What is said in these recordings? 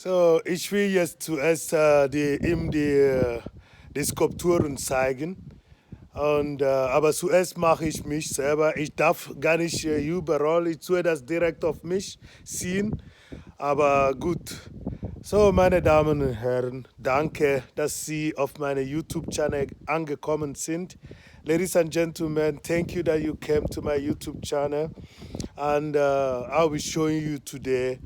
So, ich will jetzt zuerst ihm die Skulpturen zeigen. Aber zuerst mache ich mich selber. Ich darf gar nicht überall, ich tue das direkt auf mich ziehen. Aber gut. So, meine Damen und Herren, danke, dass Sie auf meinem YouTube-Channel angekommen sind. Ladies and gentlemen, thank you that you came to my YouTube channel. And I'll be showing you today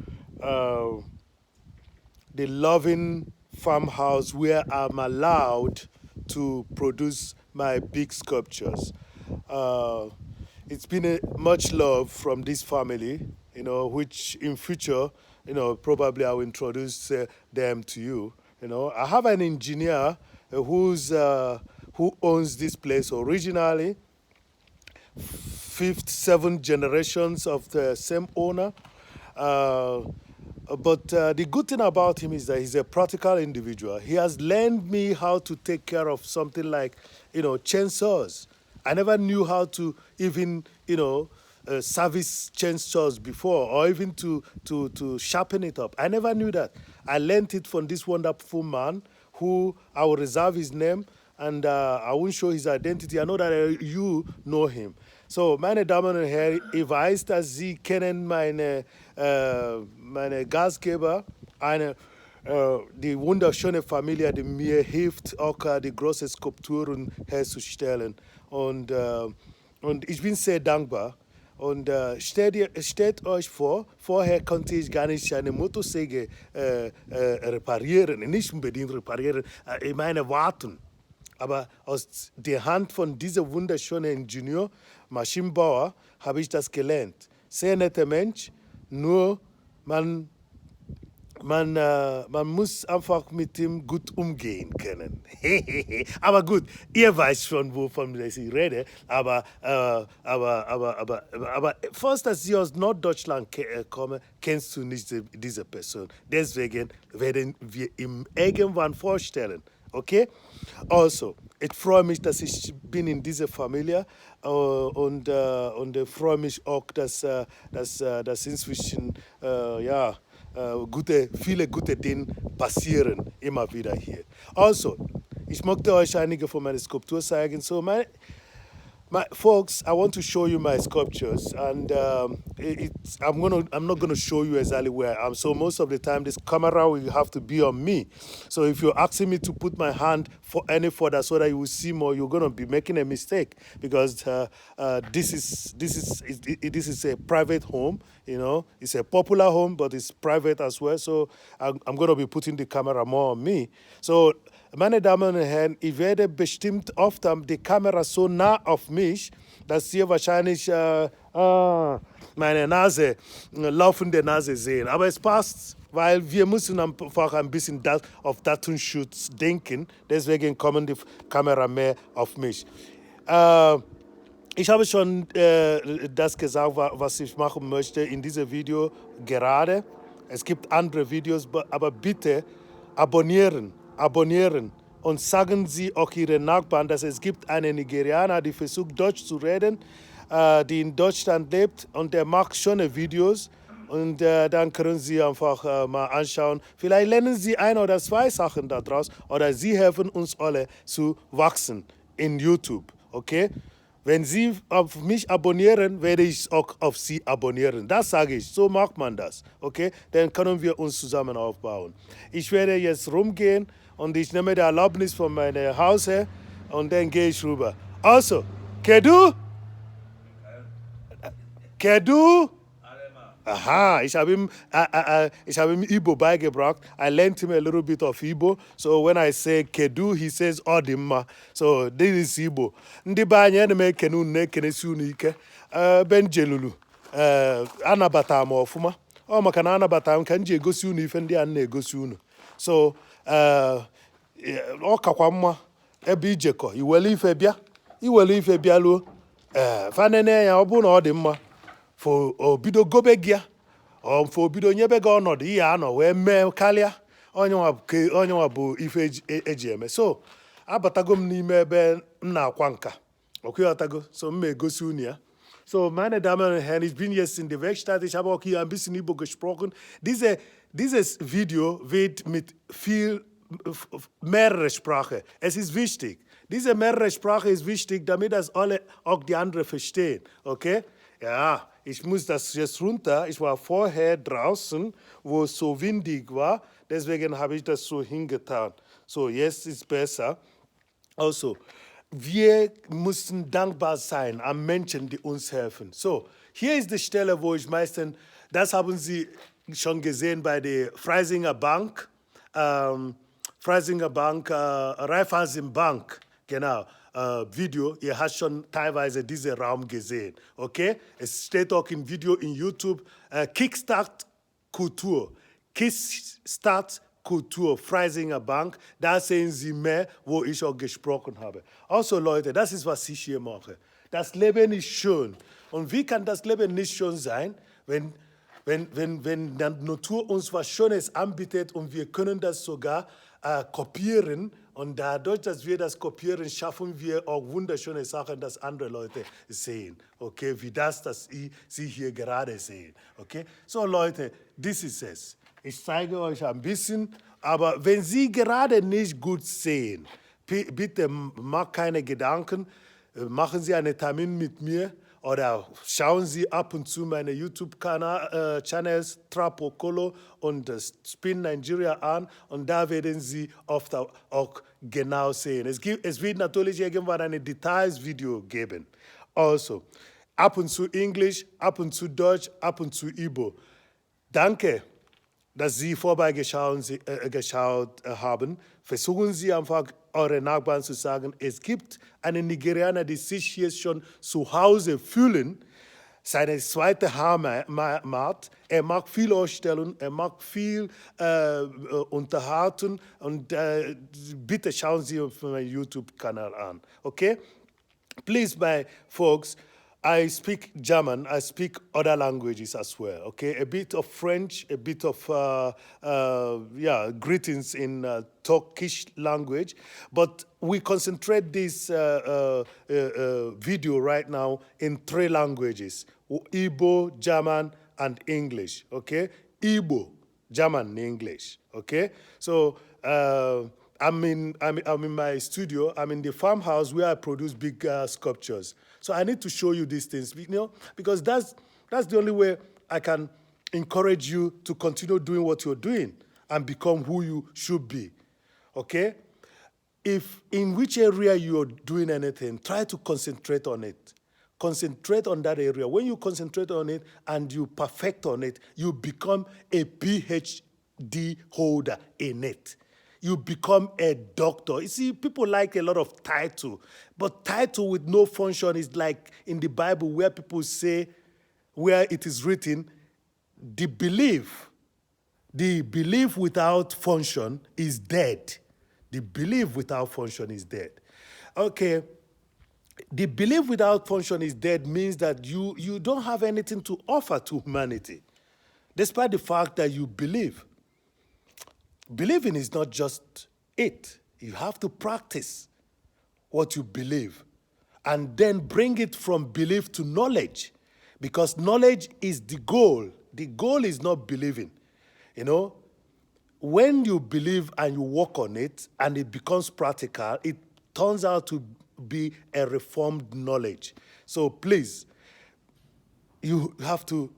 the loving farmhouse where I'm allowed to produce my big sculptures. It's been much love from this family, which in future, probably I will introduce them to you. I have an engineer who owns this place originally, fifth, seventh generations of the same owner. But the good thing about him is that he's a practical individual. He has learned me how to take care of something like, chainsaws. I never knew how to even, service chainsaws before, or even to sharpen it up. I never knew that. I learned it from this wonderful man who I will reserve his name and I won't show his identity. I know that you know him. So, meine Damen und Herren, ich weiß, dass Sie kennen meine Gastgeber, die wunderschöne Familie, die mir hilft, auch die großen Skulpturen herzustellen. Und ich bin sehr dankbar. Und stellt euch vor, vorher konnte ich gar nicht eine Motorsäge reparieren, nicht unbedingt reparieren, ich meine warten. Aber aus der Hand von diesem wunderschönen Ingenieur, Maschinenbauer, habe ich das gelernt. Sehr netter Mensch, nur man muss einfach mit ihm gut umgehen können. Aber gut, ihr weißt schon, wovon ich rede. Aber fast, dass Sie aus Norddeutschland kommen, kennst du nicht diese Person. Deswegen werden wir ihm irgendwann vorstellen. Okay? Also, ich freue mich, dass ich bin in dieser Familie und freue mich auch, dass inzwischen viele gute Dinge passieren immer wieder hier. Also, ich möchte euch einige von meinen Skulpturen zeigen. So, folks, I want to show you my sculptures, and I'm not gonna show you exactly where I am. So most of the time, this camera will have to be on me. So if you're asking me to put my hand for any further so that you will see more, you're gonna be making a mistake because this is a private home. It's a popular home, but it's private as well. So I'm gonna be putting the camera more on me. So, meine Damen und Herren, ich werde bestimmt oft die Kamera so nah auf mich, dass Sie wahrscheinlich meine Nase, laufende Nase sehen. Aber es passt, weil wir müssen einfach ein bisschen auf Datenschutz denken. Deswegen kommen die Kamera mehr auf mich. Ich habe schon das gesagt, was ich machen möchte in diesem Video gerade. Es gibt andere Videos, aber bitte abonnieren und sagen Sie auch Ihren Nachbarn, dass es gibt einen Nigerianer, der versucht Deutsch zu reden, die in Deutschland lebt und der macht schöne Videos und dann können Sie einfach mal anschauen. Vielleicht lernen Sie ein oder zwei Sachen daraus oder Sie helfen uns alle zu wachsen in YouTube, okay? Wenn Sie auf mich abonnieren, werde ich auch auf Sie abonnieren. Das sage ich, so macht man das, okay? Dann können wir uns zusammen aufbauen. Ich werde jetzt rumgehen und ich nehme die Erlaubnis von meinem Hause und dann gehe ich rüber. Also, Kedu? Kedu? Aha, ich habe ihm Igbo beigebracht. I learned him a little bit of Igbo. So when I say Kedu, he says Odimma. So this is Igbo. Ndị be anyị ana m ekene unu na-ekenesi unu ike. Benjelulu. Anabata m ọfụma. Ọ maka na anabata m ka m ji egosi unu ife ndị a na-egosi unu. So ọ kakwa mma ebe ijekọ iwere ife bịa luo. Fanene ya ọ bụrụ na ọ dị mma. Fo obido gobe gị ya fo obido nyebe gị ọnọdụ ihe anọ wee mee karịa onye nwa bụ ife eji eme. So abatago m n'ime ebe m na-akwa nka ọkụghọtago so m egosi unu ya So, meine Damen und Herren, ich bin jetzt in der Werkstatt. Ich habe auch hier ein bisschen Igbo gesprochen. Dieses Video wird mit mehrere Sprachen. Es ist wichtig. Diese mehrere Sprache ist wichtig, damit das alle auch die anderen verstehen. Okay? Ja, ich muss das jetzt runter. Ich war vorher draußen, wo es so windig war. Deswegen habe ich das so hingetan. So, jetzt ist es besser. Also, wir müssen dankbar sein an Menschen, die uns helfen. So, hier ist die Stelle, wo ich meistens, das haben Sie schon gesehen bei der Freisinger Bank, Raiffeisenbank, genau, Video. Ihr habt schon teilweise diesen Raum gesehen, okay? Es steht auch im Video in YouTube, Kickstart Kultur, Kickstart Kultur, Freisinger Bank, da sehen Sie mehr, wo ich auch gesprochen habe. Also Leute, das ist, was ich hier mache. Das Leben ist schön. Und wie kann das Leben nicht schön sein, wenn die Natur uns was Schönes anbietet und wir können das sogar kopieren und dadurch, dass wir das kopieren, schaffen wir auch wunderschöne Sachen, dass andere Leute sehen, okay, wie das Sie hier gerade sehen, okay. So Leute, das ist es. Ich zeige euch ein bisschen, aber wenn Sie gerade nicht gut sehen, bitte macht keine Gedanken, machen Sie einen Termin mit mir oder schauen Sie ab und zu meine YouTube-Channels Trapo Kolo und Spin Nigeria an und da werden Sie oft auch genau sehen. Es wird natürlich irgendwann ein Details-Video geben. Also, ab und zu Englisch, ab und zu Deutsch, ab und zu Igbo. Danke, dass Sie vorbeigeschaut haben. Versuchen Sie einfach, eure Nachbarn zu sagen, es gibt einen Nigerianer, die sich hier schon zu Hause fühlen, seine zweite Heimat. Er mag viel ausstellen, er mag viel unterhalten und bitte schauen Sie auf meinen YouTube-Kanal an, okay? Please, my folks, I speak German, I speak other languages as well, okay? A bit of French, a bit of, greetings in Turkish language. But we concentrate this video right now in 3 languages, Igbo, German, and English, okay? Igbo, German, and English, okay? So, I'm in my studio. I'm in the farmhouse where I produce big sculptures. So I need to show you these things, because that's the only way I can encourage you to continue doing what you're doing and become who you should be, okay? If in which area you're doing anything, try to concentrate on it. Concentrate on that area. When you concentrate on it and you perfect on it, you become a PhD holder in it. You become a doctor. You see, people like a lot of title, but title with no function is like in the Bible where people say, where it is written, the belief without function is dead. The belief without function is dead. Okay, the belief without function is dead means that you don't have anything to offer to humanity, despite the fact that you believe. Believing is not just it. You have to practice what you believe and then bring it from belief to knowledge, because knowledge is the goal. The goal is not believing. You know, when you believe and you work on it and it becomes practical, it turns out to be a reformed knowledge. So please, you have to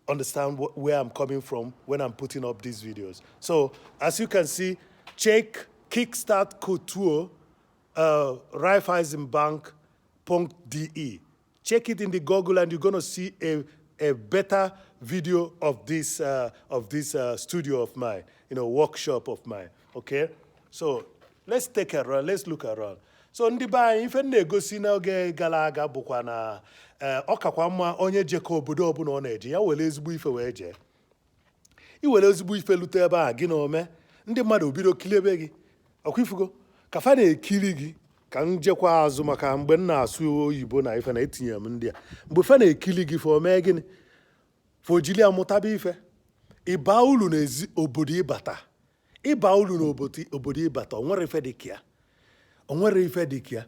understand where I'm coming from when I'm putting up these videos. So as you can see, check Kickstart Kultur, Raiffeisenbank.de. Check it in the Google and you're gonna see a better video of this studio of mine, workshop of mine, okay? So let's take a run, let's look around. So ndị be anyị ife na-egosi n'oge gara aga bụkwa na ọ kakwa mma onye jekọ obodo ọbụla ọ na-eje ya were ezigbo ife wee jee. I were ezigbo ife lute ebe a gị na ome ndị mmadụ bido kiliebe gị ọkwa ifugo ka fa na-ekiri gị ka m jekwa azụ maka mgbe m na-asụ oyibo na ife na etinye m ndị a mgbe fa na-ekili gị fa omee gịnị fa ojili amụtaba ife ịba ulu n'ezi obodo ịbata ịba ulu n'obodo ịbata o nwere ife dị ka ya onwere ife dịka ya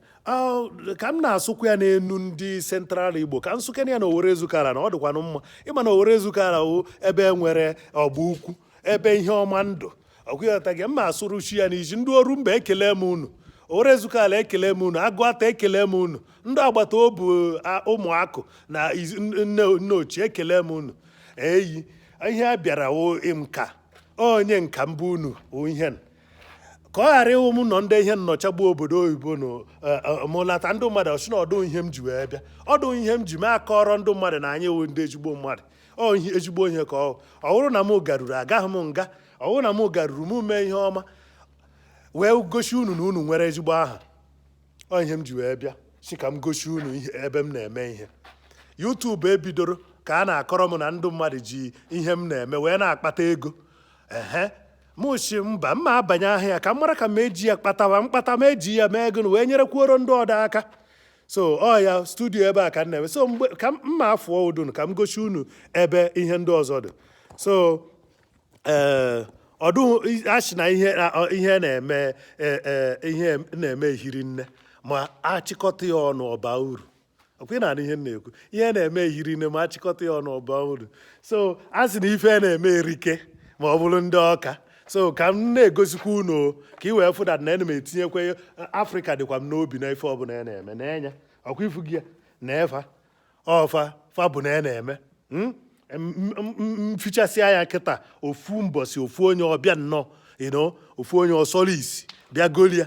ka m na-asụkwa ya n'enu ndị Central Igbo ka m sụkene ya na Owere Ezukala na ọ dịkwanụ mma ịma na Owere Ezukala wụ ebe nwere ọgba ukwu ebe ihe ọma ndụ ọgwụghọta gị mma asụrụ chi ya n'iji ndị oru mba ekele m unu Owere Ezukala ekele m unu Agụata ekele m unu ndị agbata obi ụmụakụ na nne ochie ekele m unu eyi ihe a bịara nka onye nka mbụ unu ihe ka ọ ghara ịwụ m nọ ndị ihe nnọchagbu obodo oyibo mụlata ndị mmadụ ọchị na ọdụ ihe m ji wee bịa ọdụ ihe m ji mee akọrọ ndị mmadụ na anyị wụ ndị ezigbo mmadụ ezigbo ihe ka ọ bụrụ na m garuru agaghị m nga ọ bụrụ na m garuru m mee ihe ọma wee gosi unu na unu nwere ezigbo aha ihe m ji wee bịa si ka m gosi unu ebe m na-eme ihe YouTube ebidoro ka a na-akọrọ m na ndị mmadụ ji ihe m na-eme wee na-akpata ego mụchi mba mma abanye ahịa ka m mara ka m eji ya mkpata m eji ya mee ego wee nyerekwuoro ndị ọda aka so ya studio ebe a ka m na-eme so mgbe ka mma afụọ udunu ka m gosi unu ebe ihe ndị ọzọ dị so ọdụ achị na ihe na-eme ihe na-eme ehiri nne ma achịkọta ya ọnụ ọba uru ọkwa na ihe na-ekwu ihe na-eme ehiri nne ma achịkọta ya ọnụ ọba uru so a sị na ife na-eme erike ma ọ bụrụ ndị ọka so ka m na-egosikwa unu ka ị wee fụda na ana m etinyekwa Afrịka dịkwa m n'obi na ife ọbụla ya na-eme n'enya ọkwa ifu gị ya na efa fa bụ na ya na-eme mfichasịa ya kịta ofu mbọsị ofu onye ọbịa nnọọ ofu onye ọsọrọ isi bịa golia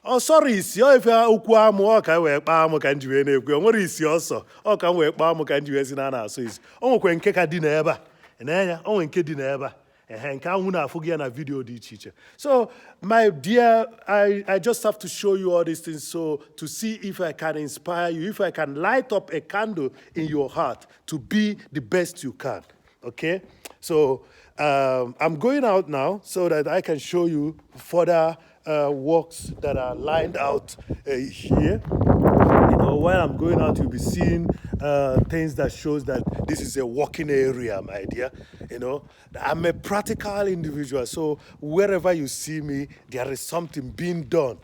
ọsọrọ isi ife okwu amụ ọ ka wee kpaa amụ ka m ji wee na-ekwu o nwere isi ọsọ ọ ka m wee kpaa amụ ka m ji wee si na na-asụ isi o nwekwe nke ka dị n'ebe a n'enya o nwe nke dị n'ebe a nke ahụ na-afụ gị ya na vidio dị iche iche so my dear I just have to show you all these things so to see if I can inspire you, if I can light up a candle in your heart to be the best you can. Okay, so I'm going out now so that I can show you further works that are lined out here. While I'm going out, you'll be seeing things that shows that this is a working area, my dear. I'm a practical individual, so wherever you see me, there is something being done,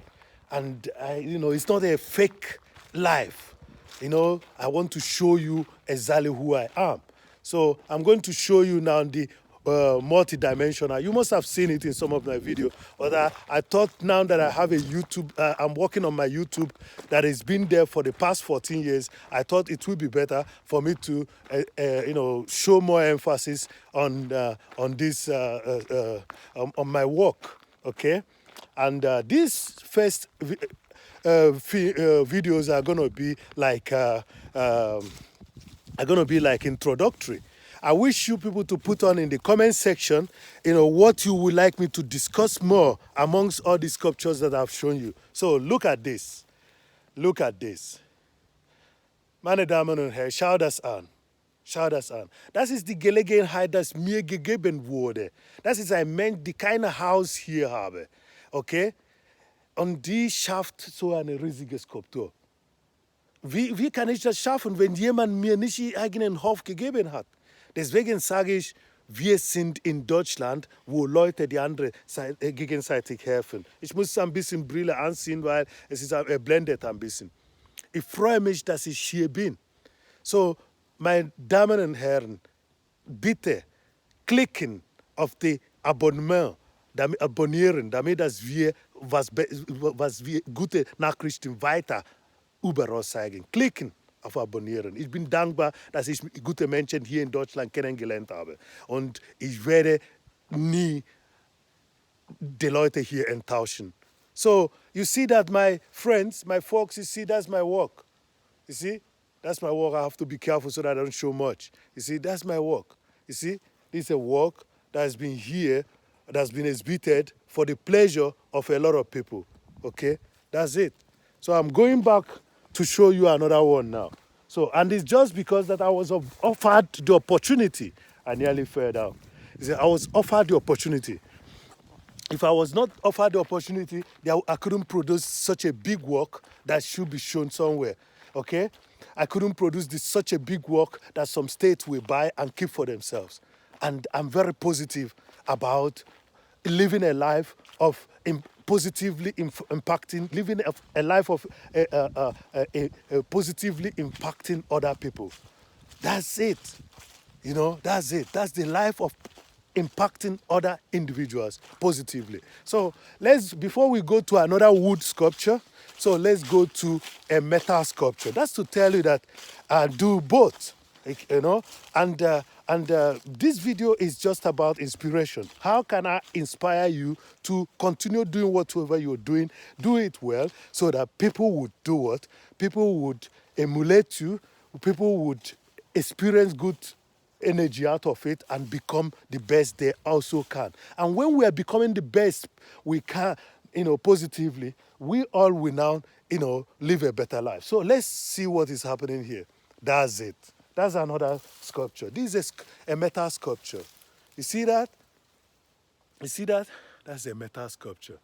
and it's not a fake life. I want to show you exactly who I am. So I'm going to show you now the multi-dimensional. You must have seen it in some of my videos, but I thought now that I have a YouTube, I'm working on my YouTube that has been there for the past 14 years. I thought it would be better for me to, show more emphasis on this, on my work. Okay, and these first videos are gonna be like introductory. I wish you people to put on in the comment section, what you would like me to discuss more amongst all the sculptures that I've shown you. So look at this. Look at this. Meine Damen und Herren, schau das an. Schau das an. Das ist die Gelegenheit, das mir gegeben wurde. Das ist ein Mensch, die keine Haus hier habe. Okay? Und die schafft so eine riesige Skulptur. Wie kann ich das schaffen, wenn jemand mir nicht ihren eigenen Hof gegeben hat? Deswegen sage ich, wir sind in Deutschland, wo Leute die andere gegenseitig helfen. Ich muss ein bisschen Brille anziehen, weil er blendet ein bisschen. Ich freue mich, dass ich hier bin. So, meine Damen und Herren, bitte klicken auf die Abonnieren, damit dass wir was wir gute Nachrichten weiter überall zeigen. Klicken auf Abonnieren. Ich bin dankbar, dass ich gute Menschen hier in Deutschland kennengelernt habe. Und ich werde nie die Leute hier enttäuschen. So, you see that, my friends, my folks, you see, that's my work. You see, that's my work. I have to be careful so that I don't show much. You see, that's my work. You see, this is a work that has been here, that has been exhibited for the pleasure of a lot of people. Okay, that's it. So I'm going back to show you another one now. So, and it's just because that I was offered the opportunity. I nearly fell down. I was offered the opportunity. If I was not offered the opportunity, I couldn't produce such a big work that should be shown somewhere. Okay? I couldn't produce such a big work that some states will buy and keep for themselves. And I'm very positive about living a life of positively impacting, living a life of positively impacting other people. That's it. You know, that's it. That's the life of impacting other individuals positively. So before we go to another wood sculpture, so let's go to a metal sculpture. That's to tell you that do both, you know, and this video is just about inspiration. How can I inspire you to continue doing whatever you're doing, do it well, so that people would do what? People would emulate you, people would experience good energy out of it and become the best they also can. And when we are becoming the best we can, you know, positively, we all will now, you know, live a better life. So let's see what is happening here. That's it. That's another sculpture. This is a metal sculpture. You see that? You see that? That's a metal sculpture.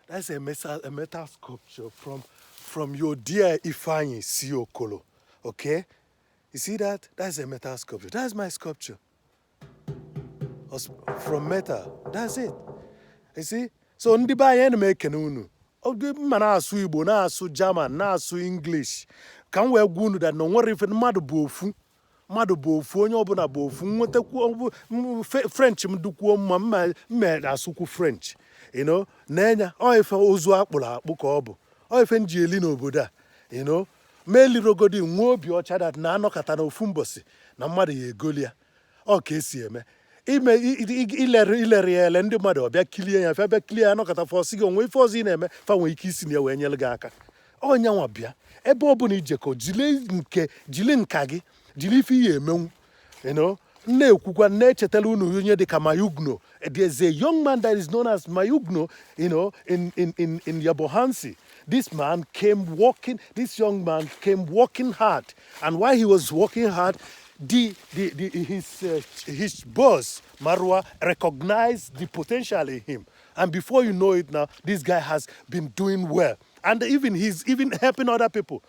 That's a metal sculpture from your dear Ifeanyi Siokolo. Okay? You see that? That's a metal sculpture. That's my sculpture. From metal. That's it. You see? So ndị be anyị na-ekene unu. Mma na-asụ Igbo, na-asụ German, na-asụ English. Ka m wee gwa unu that na nwere ife mmadụ bụ ofu. Mmadụ bụ ofu, onye ọbụla bụ ofu. Nwetakwu French m dukwuo mma asụkwu French. You know? N'enya, ọ ife ozu akpụrụ akpụ ka ọ bụ. Ọ ife nji eli n'obodo a. You know? Melirogodi nwa obi ọcha dat na-anọkọta n'ofu mbọsị na mmadụ ya egoli ya. Ọ ka esi eme. Ilere ya ele ndị mmadụ ọbịa kilie ya, bịa kilie ya anọkọta fọsị gị onwe ife ọzọ ị na-eme fa nwee ike isi na ya wee nyere gị aka. Ọnya nwa bịa ebe ọ bụla ijekọ jili nka gị jili ife ihe emenwu. You know? Na-ekwukwa na-echetala unu onye dị ka Mayugno. There's a young man that is known as Mayugno, you know, in Yabohansi. This young man came working hard. And while he was working hard, his boss, Marwa, recognized the potential in him. And before you know it now, this guy has been doing well. And he's even helping other people.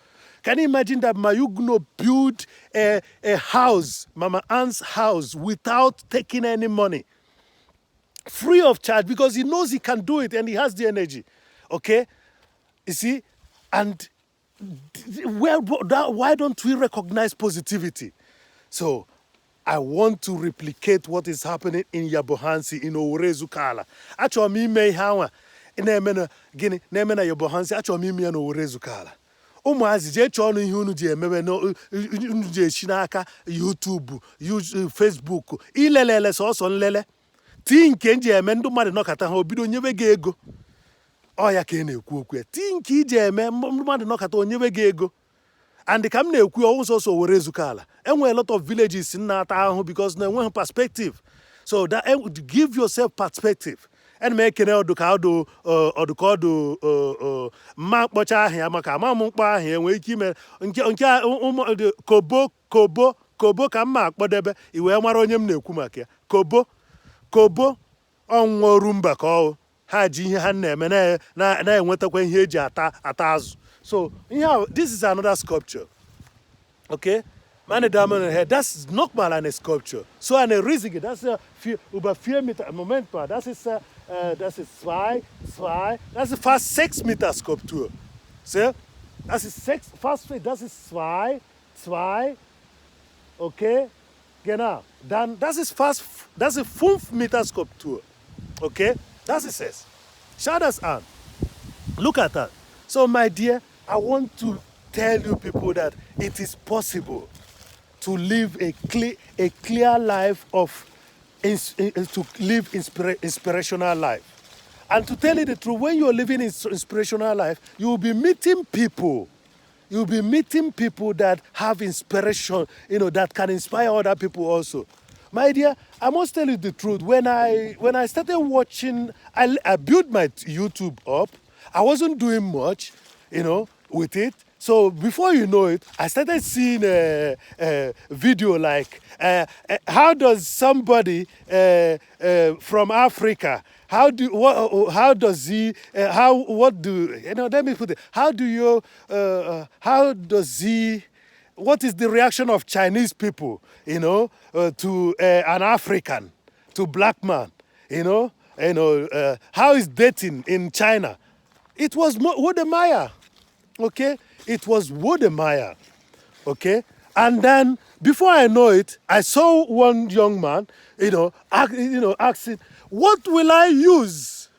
Can you imagine that Mayugno built a house, Mama Ann's house, without taking any money? Free of charge, because he knows he can do it and he has the energy. Okay? You see? And why don't we recognize positivity? So, I want to replicate what is happening in Yabohansi, in Orezukala. Actually, me hawa na-emena gini na-emena Yabohansi. Actually, me na Orezukala. Ụmụazị jee chọọ ọnụ ihe unu ji emebe unu ji echi n'aka YouTube, Facebook, ilelele sọsọ nlele. Tii nke nji eme ndị mmadụ nọkata ha obido nyebe gị ego. Ọ ya ka ị na-ekwu okwu. Tii nke iji eme ndị mmadụ nọkata onyebe gị ego. And ka m na-ekwu ọwụsọ Orezukala. Enwe a lot of villages na-ata ahụhụ because na enweghị perspective. So that give yourself perspective. And make an ọdụ mma mkpọcha ahụ ya maka ama m mkpọ ahụ enwee ike ime nke kobo ka mma akpọdebe iwee mara onye m na-ekwu maka ya. Kobo ọnwụọ rumba ka ọ ha ji ihe ha na-eme na-enwetakwa ihe eji ata azụ. So this is another sculpture. Okay? Meine Damen und Herren, das ist nochmal eine Sculpture. So eine riesige, das ist über 4 Meter. Moment mal, das ist 2, das ist fast 6 Meter Skulptur. So, das ist 2, okay, genau. Dann, das ist 5 Meter Skulptur. Okay, das ist es. Schau das an. Look at that. So, my dear, I want to tell you people that it is possible to live a clear life to live inspirational life. And to tell you the truth, when you're living in inspirational life, you will be meeting people. You'll be meeting people that have inspiration, you know, that can inspire other people also. My dear, I must tell you the truth. When I started watching, I built my YouTube up. I wasn't doing much, you know, with it. So before you know it, I started seeing a video like, how does somebody from Africa, let me put it, what is the reaction of Chinese people, you know, to an African, to black man, you know? How is dating in China? It was Wodemeyer, okay? It was Wodemeyer, okay? And then before I know it, I saw one young man, asking, "What will I use?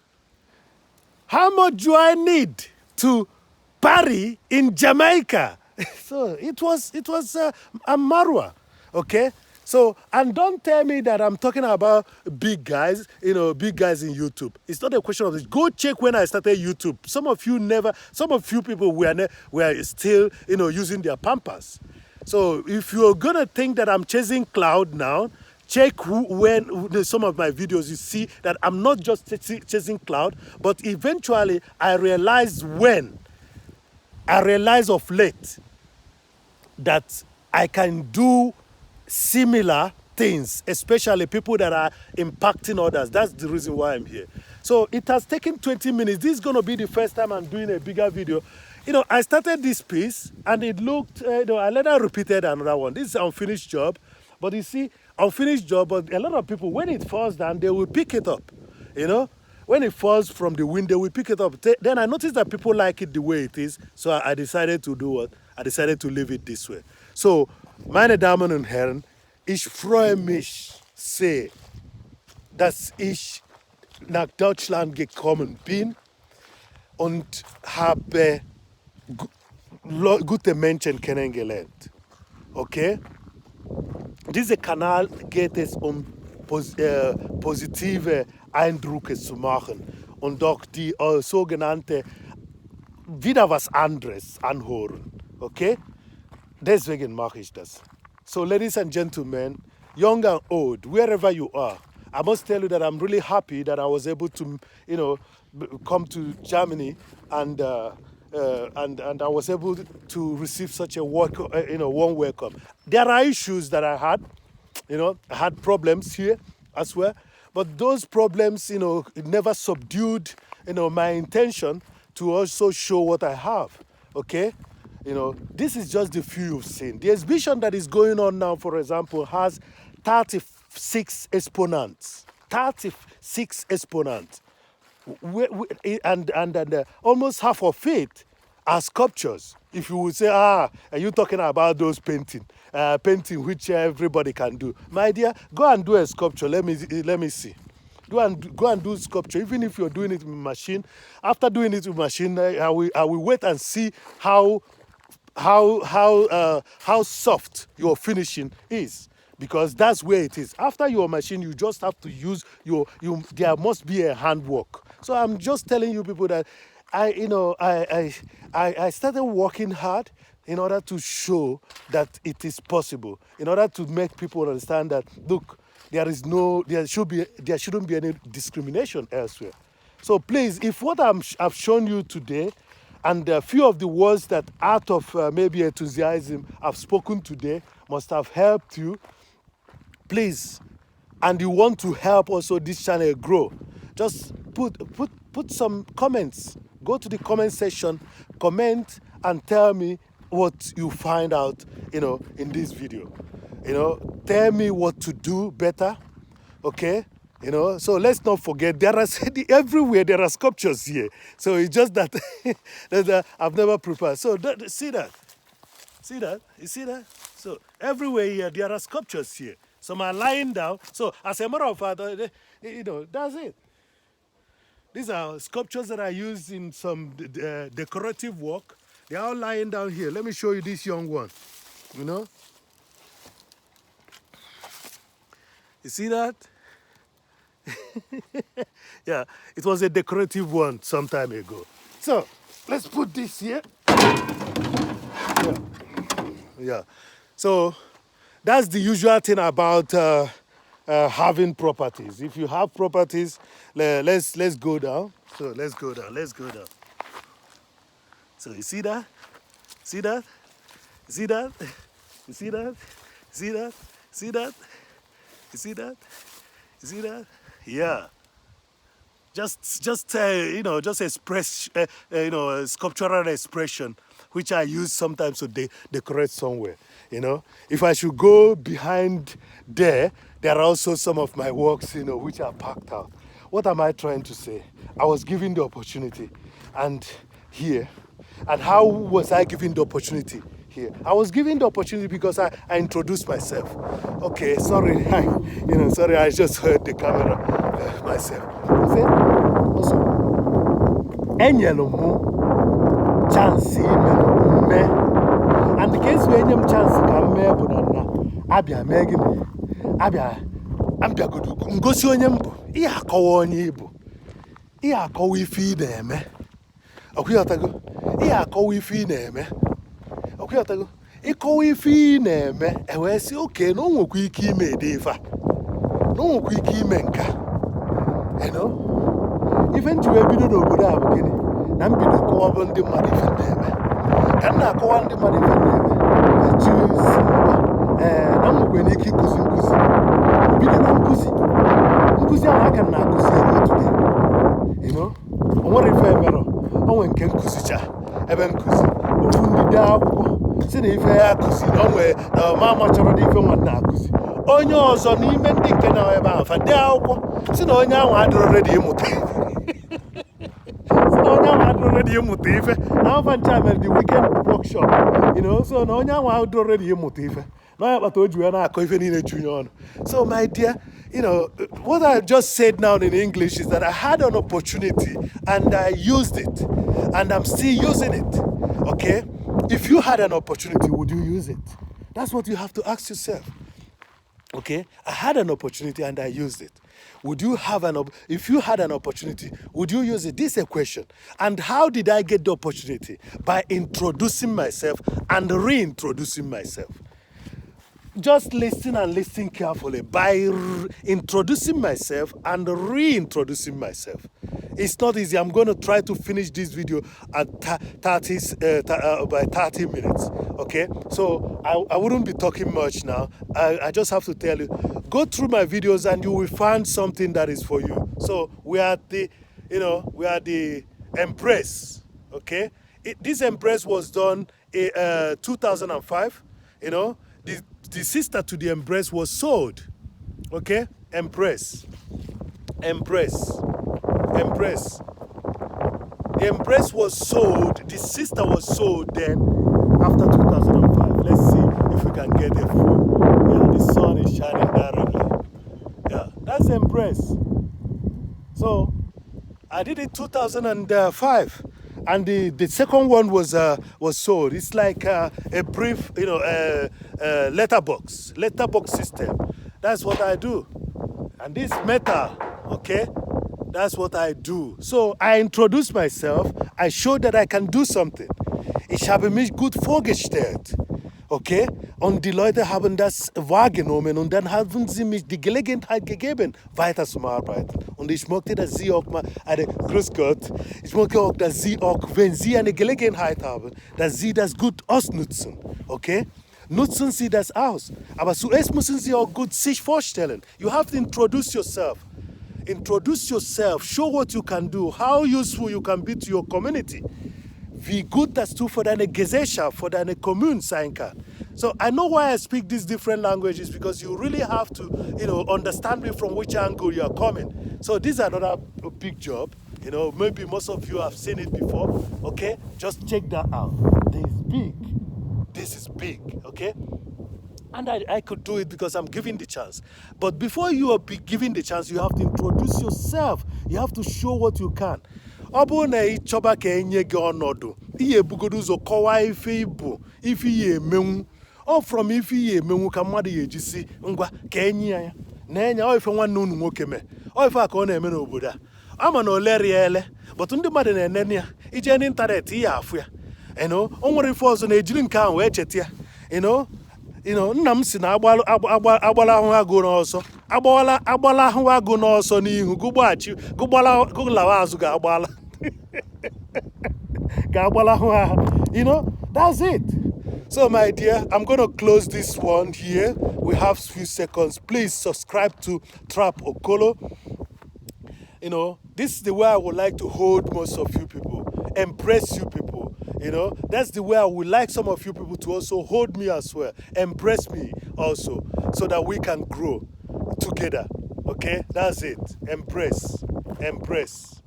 How much do I need to party in Jamaica?" So it was a Marwa, okay? So, and don't tell me that I'm talking about big guys, big guys in YouTube. It's not a question of this. Go check when I started YouTube. Some of you people were still, using their Pampers. So if you're gonna think that I'm chasing cloud now, check when some of my videos, you see that I'm not just chasing cloud, but eventually I realized of late that I can do similar things, especially people that are impacting others. That's the reason why I'm here. So it has taken 20 minutes. This is going to be the first time I'm doing a bigger video. I started this piece and it looked, I later repeated another one. This is an unfinished job. But you see, unfinished job, but a lot of people, when it falls down, they will pick it up, When it falls from the window, we pick it up. Then I noticed that people like it the way it is. So I decided to do what? I decided to leave it this way. So, meine Damen und Herren, ich freue mich sehr, dass ich nach Deutschland gekommen bin und habe gute Menschen kennengelernt. Okay? Dieser Kanal geht es positive Eindrücke zu machen und doch die sogenannte wieder was anderes anhören. Okay? Deswegen mache ich das. So, ladies and gentlemen, young and old, wherever you are, I must tell you that I'm really happy that I was able to, come to Germany and I was able to receive such a warm welcome. There are issues that I had, I had problems here as well, but those problems, it never subdued, my intention to also show what I have, okay? This is just the few you've seen. The exhibition that is going on now, for example, has 36 exponents. 36 exponents. And almost half of it are sculptures. If you would say, are you talking about those painting which everybody can do? My dear, go and do a sculpture. Let me see. Go and do sculpture. Even if you're doing it with machine, after doing it with machine, I will wait and see how soft your finishing is, because that's where it is. After your machine, you just have to use there must be a handwork. So I'm just telling you people that I started working hard in order to show that it is possible, in order to make people understand that, look, there shouldn't be any discrimination elsewhere. So please, if what I've shown you today and a few of the words that out of maybe enthusiasm I've spoken today must have helped you, please, and you want to help also this channel grow, just put some comments. Go to the comment section, comment, and tell me what you find out, in this video. Tell me what to do better, okay? So let's not forget, everywhere there are sculptures here. So it's just that, I've never prepared. So see that? You see that? So everywhere here, there are sculptures here. Some are lying down. So as a matter of fact, that's it. These are sculptures that I used in some decorative work. They're all lying down here. Let me show you this young one. You see that? Yeah, it was a decorative one some time ago. So let's put this here. Yeah. So that's the usual thing about having properties. If you have properties, let's go down. So let's go down. So you see that? See that? See that? You see that? See that? See that? You see that? You see that? Yeah. Just express, sculptural expression, which I use sometimes to decorate somewhere. If I should go behind there are also some of my works, which are packed out. what am I trying to say? I was given the opportunity and here. And how was I given the opportunity here? I was given the opportunity because I introduced myself. Okay, sorry, sorry, I just heard the camera myself. I said, also, enyelo chance me. And the case where enyem chance can me but abia megin abia godu ngosi onye mbu ihe akọwa onye ibu ihe akọwa ife na-eme ọkụyotago ihe akọwa ife na-eme ọkụyotago ịkọwa ife na-eme ewee sị oke na o nwekwa ike ime ede ife a na o nwekwa ike ime nka ife nji wee bido n'obodo a bụ gịnị na mbido kọwabụ ndị mmadụ ife na-eme ka m na-akọwa ndị mmadụ ife na-eme na m nwekwa n'ike ịkụzi nkụzi bido na nkụzi ahụ aka na-akụzi ya n'otude o nwere ife emerọ o nwere nke nkụzicha ebe nkụzi ofu ndị dee akwụkwọ si na ife ya akụzi na o nwere na ọma machọrọ na ife nwanne akụzi onye ọzọ n'ime ndị nke na ebe ahụ fa dee akwụkwọ si na onye ahụ adịrọ redi ịmụta ife na afa ncha mere the weekend workshop so na onye ahụ adịrọ redi ịmụta ife na ya kpata o ji wee na-akọ ife niile junye ọnụ. So my dear, what I just said now in English is that I had an opportunity and I used it and I'm still using it. Okay? If you had an opportunity, would you use it? That's what you have to ask yourself. Okay? I had an opportunity and I used it. Would you have if you had an opportunity, would you use it? This is a question. And how did I get the opportunity? By introducing myself and reintroducing myself. Just listen and listen carefully. By introducing myself and reintroducing myself. It's not easy. I'm going to try to finish this video at by 30 minutes. Okay? So I wouldn't be talking much now. I just have to tell you, go through my videos and you will find something that is for you. So we are the Empress. Okay? This Empress was done in 2005. The sister to the Empress was sold. Okay? Empress. The Empress was sold. The sister was sold then after 2005. Let's see if we can get a full. Yeah, the sun is shining directly. Yeah, that's Empress. So I did it 2005. And the second one was sold. It's like a brief, letterbox system. That's what I do. And this metal, okay, that's what I do. So I introduce myself. I show that I can do something. Ich habe mich gut vorgestellt. Okay? Und die Leute haben das wahrgenommen und dann haben sie mich die Gelegenheit gegeben, weiter zu arbeiten. Und ich möchte, dass Sie auch mal grüß Gott, ich möchte auch, dass Sie auch, wenn Sie eine Gelegenheit haben, dass Sie das gut ausnutzen. Okay? Nutzen Sie das aus. Aber zuerst müssen Sie auch gut sich vorstellen. You have to introduce yourself. Introduce yourself. Show what you can do. How useful you can be to your community. Wie gut dass du für deine Gesellschaft, für deine Kommune sein kann. So I know why I speak these different languages because you really have to, understand me from which angle you are coming. So this is another big job. Maybe most of you have seen it before. Okay, just check that out. This is big. Okay, and I could do it because I'm given the chance. But before you are given the chance, you have to introduce yourself. You have to show what you can. Ọ bụrụ na ị chọba ka enye gị ọnọdụ ihe ebugodo ụzọ kọwaa ife ibu ife ihe emenwu from ife ihe emenwu ka mmadụ ya ejisi ngwa ka enye ya na-enye ife nwanne unu nwoke mee ife a ka ọ na-eme n'obodo a ama na ole riele but ndị mmadụ na-enene ya ije n'ịntanetị ihe afụ ya o nwere ife ọzọ na-ejiri nke ahụ wee cheta ya nna m si na agbala ahụ agụ n'ọsọ agbala ahụ agụ n'ọsọ n'ihu gụlawa azụ ga-agbala that's it. So my dear, I'm going to close this one here. We have a few seconds. Please subscribe to Trap Okolo. This is the way I would like to hold most of you people, impress you people. That's the way I would like some of you people to also hold me as well, impress me also, so that we can grow together. Okay, that's it. Embrace, embrace,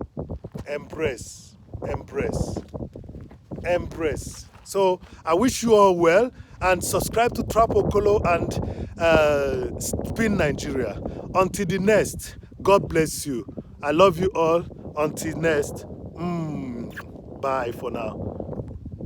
embrace, embrace, embrace. So I wish you all well, and subscribe to Trap Okolo and Spin Nigeria. Until the next, God bless you. I love you all. Until next, bye for now.